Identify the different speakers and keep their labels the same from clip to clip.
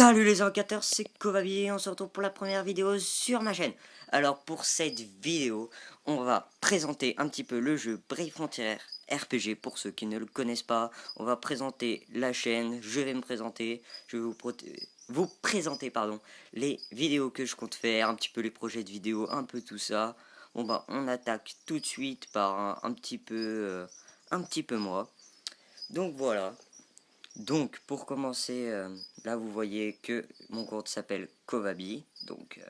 Speaker 1: Salut les enquêteurs, c'est Kovabi et on se retrouve pour la première vidéo sur ma chaîne. Alors pour cette vidéo, on va présenter un petit peu le jeu Brave Frontier RPG pour ceux qui ne le connaissent pas. On va présenter la chaîne, je vais me présenter, je vais vous présenter les vidéos que je compte faire, un petit peu les projets de vidéos, un peu tout ça. Bon bah on attaque tout de suite par un petit peu moi. Donc voilà. Donc pour commencer, là vous voyez que mon compte s'appelle Kovabi, donc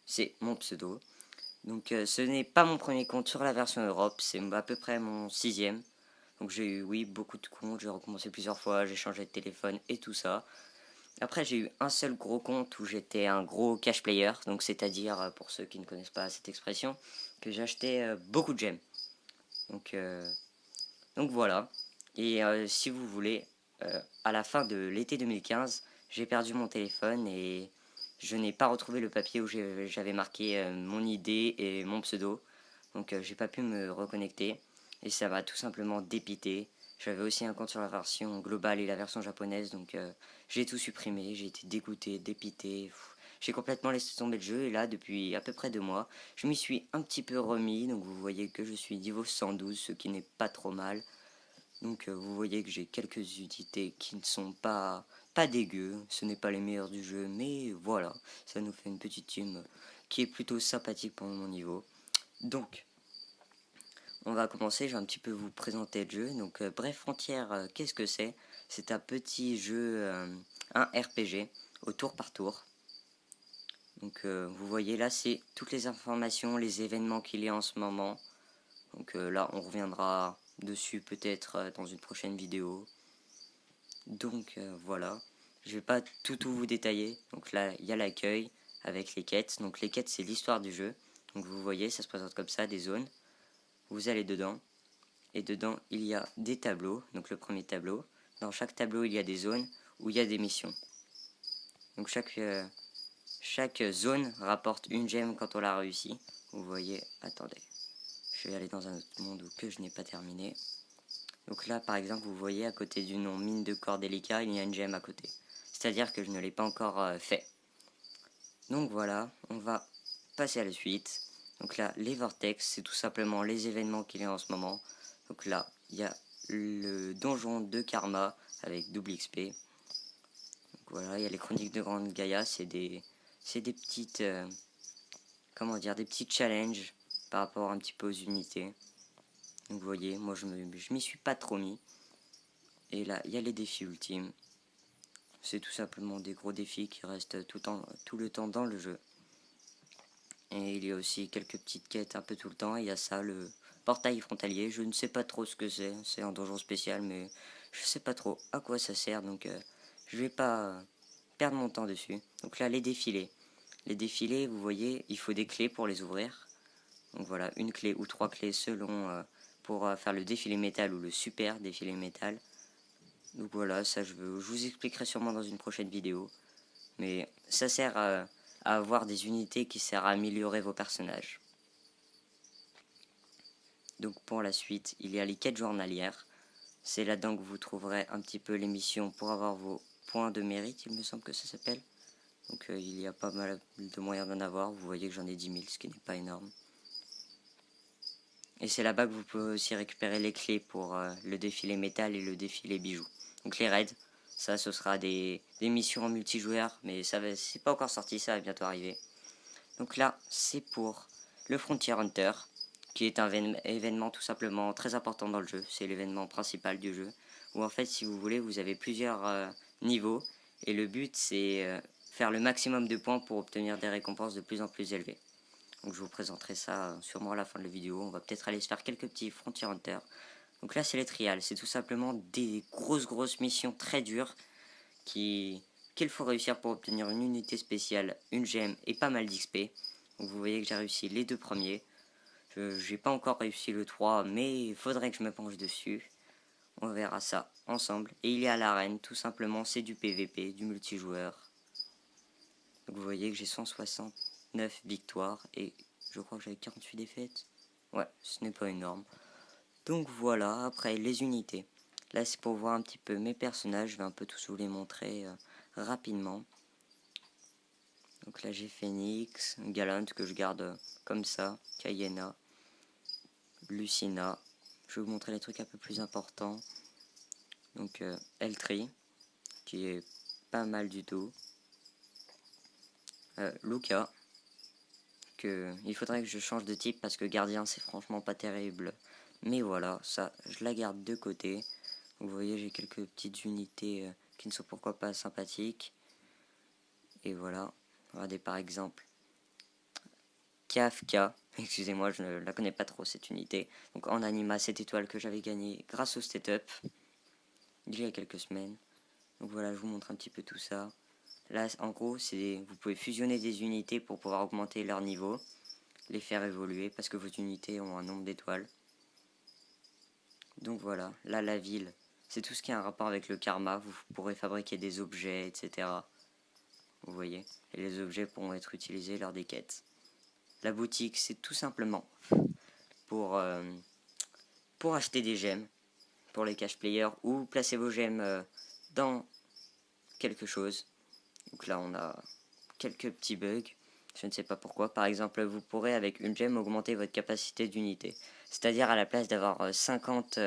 Speaker 1: c'est mon pseudo. Donc ce n'est pas mon premier compte sur la version Europe, c'est à peu près mon sixième. Donc j'ai eu oui beaucoup de comptes, j'ai recommencé plusieurs fois, j'ai changé de téléphone et tout ça. Après j'ai eu un seul gros compte où j'étais un gros cash player, donc c'est-à-dire pour ceux qui ne connaissent pas cette expression, que j'achetais beaucoup de gemmes. Donc voilà. Et si vous voulez, à la fin de l'été 2015, j'ai perdu mon téléphone et je n'ai pas retrouvé le papier où j'avais marqué mon ID et mon pseudo. Donc j'ai pas pu me reconnecter et ça m'a tout simplement dépité. J'avais aussi un compte sur la version globale et la version japonaise, donc j'ai tout supprimé, j'ai été dégoûté, dépité. J'ai complètement laissé tomber le jeu et là, depuis à peu près 2 mois, je m'y suis un petit peu remis. Donc vous voyez que je suis niveau 112, ce qui n'est pas trop mal. Donc vous voyez que j'ai quelques unités qui ne sont pas dégueu, ce n'est pas les meilleurs du jeu, mais voilà, ça nous fait une petite team qui est plutôt sympathique pour mon niveau. Donc, on va commencer, je vais un petit peu vous présenter le jeu. Donc Bref Frontière, qu'est-ce que c'est? C'est un petit jeu, un RPG, au tour par tour. Donc vous voyez là, c'est toutes les informations, les événements qu'il y a en ce moment. Donc là, on reviendra dessus peut-être dans une prochaine vidéo. Donc voilà, je vais pas tout vous détailler. Donc là, il y a l'accueil avec les quêtes. Donc les quêtes, c'est l'histoire du jeu. Donc vous voyez, ça se présente comme ça, des zones. Vous allez dedans. Et dedans, il y a des tableaux. Donc le premier tableau. Dans chaque tableau, il y a des zones où il y a des missions. Donc chaque zone rapporte une gemme quand on l'a réussi. Vous voyez, attendez. Je vais aller dans un autre monde que je n'ai pas terminé. Donc là, par exemple, vous voyez à côté du nom mine de corps délicat, il y a une gemme à côté. C'est-à-dire que je ne l'ai pas encore fait. Donc voilà, on va passer à la suite. Donc là, les vortex, c'est tout simplement les événements qu'il y a en ce moment. Donc là, il y a le donjon de Karma avec double XP. Donc voilà, il y a les chroniques de Grande Gaïa, c'est des petites, comment dire, des petits challenges par rapport un petit peu aux unités. Donc vous voyez, moi je m'y suis pas trop mis. Et là, il y a les défis ultimes. C'est tout simplement des gros défis qui restent tout le temps dans le jeu. Et il y a aussi quelques petites quêtes un peu tout le temps. Il y a ça, le portail frontalier. Je ne sais pas trop ce que c'est. C'est un donjon spécial, mais je sais pas trop à quoi ça sert. Donc je vais pas perdre mon temps dessus. Donc là, les défilés. Les défilés, vous voyez, il faut des clés pour les ouvrir. Donc voilà, une clé ou 3 clés selon pour faire le défilé métal ou le super défilé métal. Donc voilà, ça je vous expliquerai sûrement dans une prochaine vidéo. Mais ça sert à avoir des unités qui servent à améliorer vos personnages. Donc pour la suite, il y a les quêtes journalières. C'est là-dedans que vous trouverez un petit peu les missions pour avoir vos points de mérite, il me semble que ça s'appelle. Donc il y a pas mal de moyens d'en avoir. Vous voyez que j'en ai 10 000, ce qui n'est pas énorme. Et c'est là-bas que vous pouvez aussi récupérer les clés pour le défilé métal et le défilé bijoux. Donc les raids, ça ce sera des missions en multijoueur, mais c'est pas encore sorti, ça va bientôt arriver. Donc là, c'est pour le Frontier Hunter, qui est un événement tout simplement très important dans le jeu. C'est l'événement principal du jeu, où en fait, si vous voulez, vous avez plusieurs niveaux, et le but c'est faire le maximum de points pour obtenir des récompenses de plus en plus élevées. Donc je vous présenterai ça sûrement à la fin de la vidéo. On va peut-être aller se faire quelques petits Frontier Hunter. Donc là, c'est les trials. C'est tout simplement des grosses missions très dures qu'il faut réussir pour obtenir une unité spéciale, une gemme et pas mal d'XP. Donc vous voyez que j'ai réussi les 2 premiers. J'ai pas encore réussi le 3, mais il faudrait que je me penche dessus. On verra ça ensemble. Et il y a l'arène, tout simplement, c'est du PVP, du multijoueur. Donc vous voyez que j'ai 169 victoires et je crois que j'avais 48 défaites. Ouais, ce n'est pas énorme. Donc voilà, après les unités. Là c'est pour voir un petit peu mes personnages, je vais un peu tous vous les montrer rapidement. Donc là j'ai Phoenix, Galant que je garde comme ça, Cayena, Lucina. Je vais vous montrer les trucs un peu plus importants. Donc Eltri, qui est pas mal du tout. Luca, que il faudrait que je change de type parce que gardien c'est franchement pas terrible. Mais voilà, ça je la garde de côté. Vous voyez j'ai quelques petites unités qui ne sont pourquoi pas sympathiques. Et voilà, regardez par exemple Kafka, excusez-moi je ne la connais pas trop cette unité. Donc en anima 7 étoiles que j'avais gagné grâce au state-up il y a quelques semaines. Donc voilà, je vous montre un petit peu tout ça. Là en gros vous pouvez fusionner des unités pour pouvoir augmenter leur niveau, les faire évoluer parce que vos unités ont un nombre d'étoiles. Donc voilà, là la ville, c'est tout ce qui a un rapport avec le karma, vous pourrez fabriquer des objets, etc. Vous voyez, et les objets pourront être utilisés lors des quêtes. La boutique, c'est tout simplement pour acheter des gemmes pour les cash players ou placer vos gemmes dans quelque chose. Donc là, on a quelques petits bugs. Je ne sais pas pourquoi. Par exemple, vous pourrez avec une gemme augmenter votre capacité d'unité. C'est-à-dire à la place d'avoir 50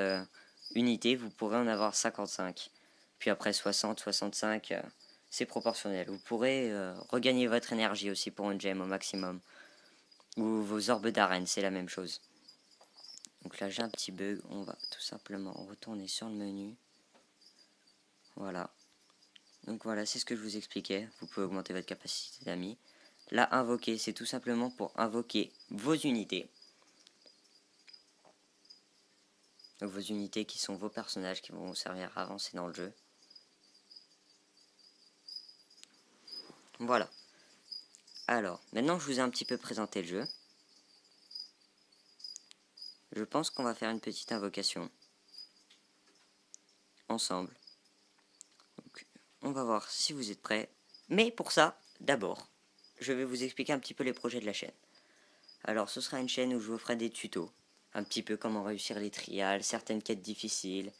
Speaker 1: unités, vous pourrez en avoir 55. Puis après 60, 65, c'est proportionnel. Vous pourrez regagner votre énergie aussi pour une gemme au maximum. Ou vos orbes d'arène, c'est la même chose. Donc là j'ai un petit bug, on va tout simplement retourner sur le menu. Voilà. Donc voilà, c'est ce que je vous expliquais. Vous pouvez augmenter votre capacité d'amis. Là, invoquer, c'est tout simplement pour invoquer vos unités. Donc vos unités qui sont vos personnages qui vont vous servir à avancer dans le jeu. Voilà. Alors, maintenant que je vous ai un petit peu présenté le jeu, je pense qu'on va faire une petite invocation. Ensemble. Donc, on va voir si vous êtes prêts. Mais pour ça, d'abord, je vais vous expliquer un petit peu les projets de la chaîne. Alors ce sera une chaîne où je vous ferai des tutos, un petit peu comment réussir les trials, certaines quêtes difficiles,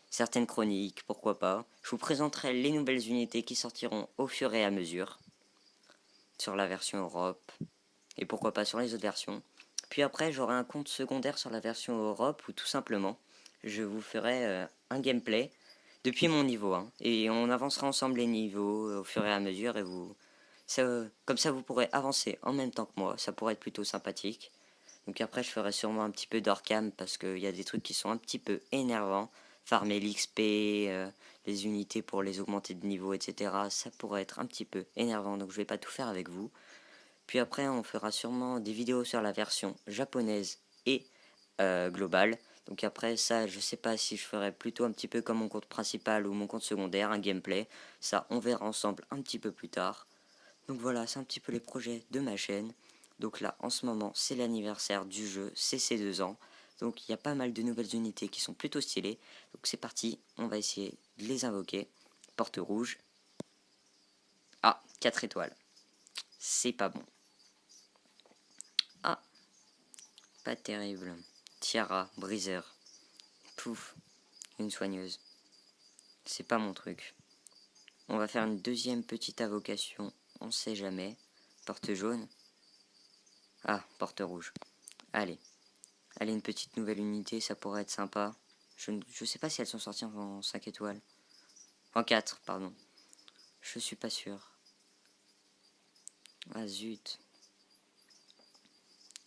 Speaker 1: certaines chroniques, pourquoi pas. Je vous présenterai les nouvelles unités qui sortiront au fur et à mesure, sur la version Europe, et pourquoi pas sur les autres versions. Puis après j'aurai un compte secondaire sur la version Europe où tout simplement je vous ferai un gameplay depuis mon niveau 1, et on avancera ensemble les niveaux au fur et à mesure, et comme ça vous pourrez avancer en même temps que moi, ça pourrait être plutôt sympathique. Donc après je ferai sûrement un petit peu d'orcam parce qu'il y a des trucs qui sont un petit peu énervants. Farmer l'XP, les unités pour les augmenter de niveau, etc. Ça pourrait être un petit peu énervant, donc je vais pas tout faire avec vous. Puis après on fera sûrement des vidéos sur la version japonaise et globale. Donc après ça je sais pas si je ferai plutôt un petit peu comme mon compte principal ou mon compte secondaire, un gameplay. Ça on verra ensemble un petit peu plus tard. Donc voilà, c'est un petit peu les projets de ma chaîne. Donc là, en ce moment, c'est l'anniversaire du jeu, c'est ses 2 ans. Donc il y a pas mal de nouvelles unités qui sont plutôt stylées. Donc c'est parti, on va essayer de les invoquer. Porte rouge. Ah, 4 étoiles. C'est pas bon. Ah, pas terrible. Tiara, briseur. Pouf, une soigneuse. C'est pas mon truc. On va faire une deuxième petite invocation, on sait jamais. Porte jaune. Ah, porte rouge. Allez. Allez, une petite nouvelle unité, ça pourrait être sympa. Je sais pas si elles sont sorties en 5 étoiles. En 4, pardon. Je suis pas sûr. Ah zut.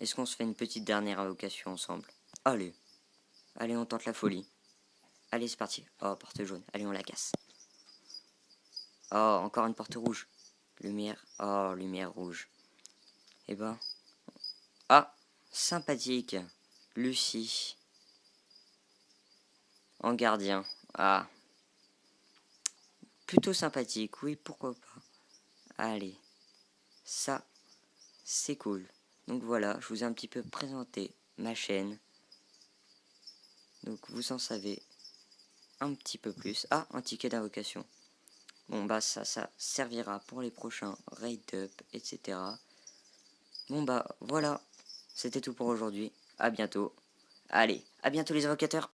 Speaker 1: Est-ce qu'on se fait une petite dernière invocation ensemble? Allez. Allez, on tente la folie. Allez, c'est parti. Oh, porte jaune. Allez, on la casse. Oh, encore une porte rouge. Lumière. Oh, lumière rouge. Eh ben. Ah, sympathique. Lucie. En gardien. Ah. Plutôt sympathique, oui, pourquoi pas. Allez. Ça, c'est cool. Donc voilà, je vous ai un petit peu présenté ma chaîne. Donc vous en savez un petit peu plus. Ah, un ticket d'invocation. Bon bah ça servira pour les prochains raid up, etc. Bon bah voilà, c'était tout pour aujourd'hui. À bientôt. Allez, à bientôt les invocateurs.